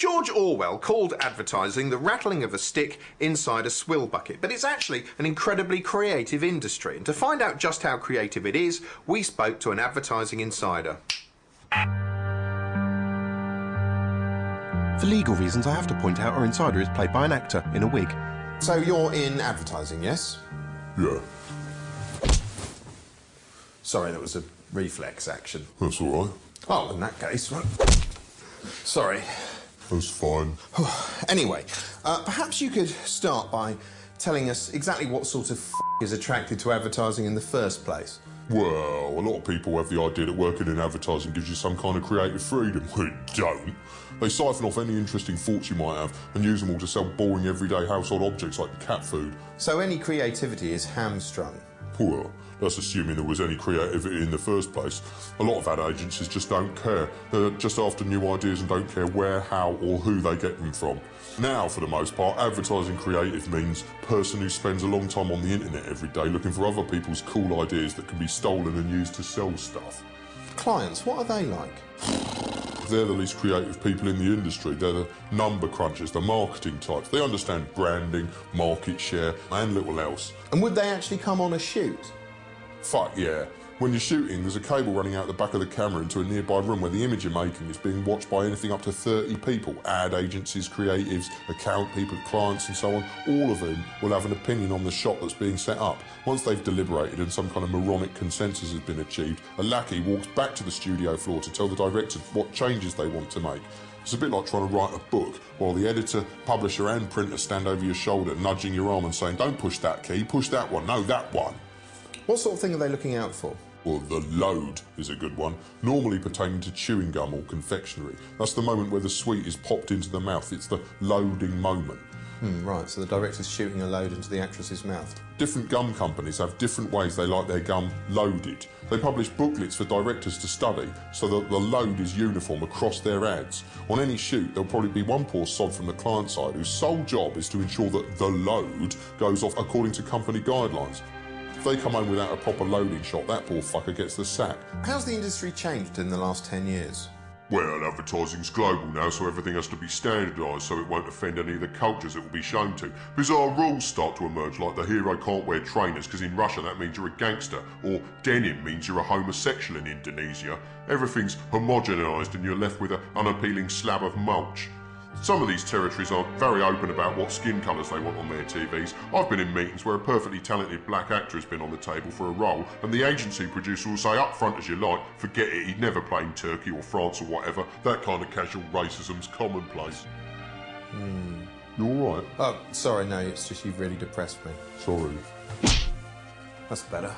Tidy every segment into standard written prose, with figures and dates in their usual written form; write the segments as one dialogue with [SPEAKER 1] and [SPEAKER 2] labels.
[SPEAKER 1] George Orwell called advertising the rattling of a stick inside a swill bucket, but it's actually an incredibly creative industry. And to find out just how creative it is, we spoke to an advertising insider.
[SPEAKER 2] For legal reasons, I have to point out our insider is played by an actor in a wig.
[SPEAKER 1] So you're in advertising, yes?
[SPEAKER 3] Yeah.
[SPEAKER 1] Sorry, that was a reflex action.
[SPEAKER 3] That's all right.
[SPEAKER 1] Oh, in that case, right. Sorry.
[SPEAKER 3] That's fine.
[SPEAKER 1] Anyway, perhaps you could start by telling us exactly what sort of is attracted to advertising in the first place.
[SPEAKER 3] Well, a lot of people have the idea that working in advertising gives you some kind of creative freedom. Well, it don't. They siphon off any interesting thoughts you might have and use them all to sell boring everyday household objects like cat food.
[SPEAKER 1] So any creativity is hamstrung?
[SPEAKER 3] Well, that's assuming there was any creativity in the first place. A lot of ad agencies just don't care. They're just after new ideas and don't care where, how or who they get them from. Now, for the most part, advertising creative means person who spends a long time on the internet every day looking for other people's cool ideas that can be stolen and used to sell stuff.
[SPEAKER 1] Clients, what are they like?
[SPEAKER 3] They're the least creative people in the industry. They're the number crunchers, the marketing types. They understand branding, market share and little else.
[SPEAKER 1] And would they actually come on a shoot?
[SPEAKER 3] Fuck yeah. When you're shooting, there's a cable running out the back of the camera into a nearby room where the image you're making is being watched by anything up to 30 people. Ad agencies, creatives, account people, clients and so on. All of them will have an opinion on the shot that's being set up. Once they've deliberated and some kind of moronic consensus has been achieved, a lackey walks back to the studio floor to tell the director what changes they want to make. It's a bit like trying to write a book while the editor, publisher and printer stand over your shoulder, nudging your arm and saying, don't push that key, push that one, no, that one.
[SPEAKER 1] What sort of thing are they looking out for?
[SPEAKER 3] Well, the load is a good one, normally pertaining to chewing gum or confectionery. That's the moment where the sweet is popped into the mouth. It's the loading moment.
[SPEAKER 1] Right, so the director's shooting a load into the actress's mouth.
[SPEAKER 3] Different gum companies have different ways they like their gum loaded. They publish booklets for directors to study so that the load is uniform across their ads. On any shoot, there'll probably be one poor sod from the client side whose sole job is to ensure that the load goes off according to company guidelines. If they come home without a proper loading shot, that poor fucker gets the sack.
[SPEAKER 1] How's the industry changed in the last 10 years?
[SPEAKER 3] Well, advertising's global now, so everything has to be standardised so it won't offend any of the cultures it will be shown to. Bizarre rules start to emerge, like the hero can't wear trainers because in Russia that means you're a gangster, or denim means you're a homosexual in Indonesia. Everything's homogenised and you're left with an unappealing slab of mulch. Some of these territories are very open about what skin colours they want on their TVs. I've been in meetings where a perfectly talented black actor has been on the table for a role and the agency producer will say up front as you like, forget it, he'd never play in Turkey or France or whatever. That kind of casual racism's commonplace. You alright?
[SPEAKER 1] Oh, sorry, no, it's just you've really depressed me.
[SPEAKER 3] Sorry.
[SPEAKER 1] That's better.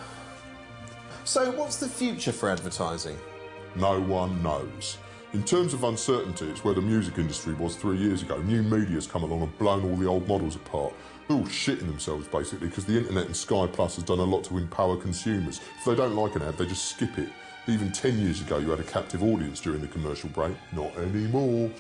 [SPEAKER 1] So what's the future for advertising?
[SPEAKER 3] No one knows. In terms of uncertainty, it's where the music industry was 3 years ago. New media's come along and blown all the old models apart. They're all shitting themselves, basically, because the internet and Sky Plus has done a lot to empower consumers. If they don't like an ad, they just skip it. Even 10 years ago, you had a captive audience during the commercial break. Not anymore.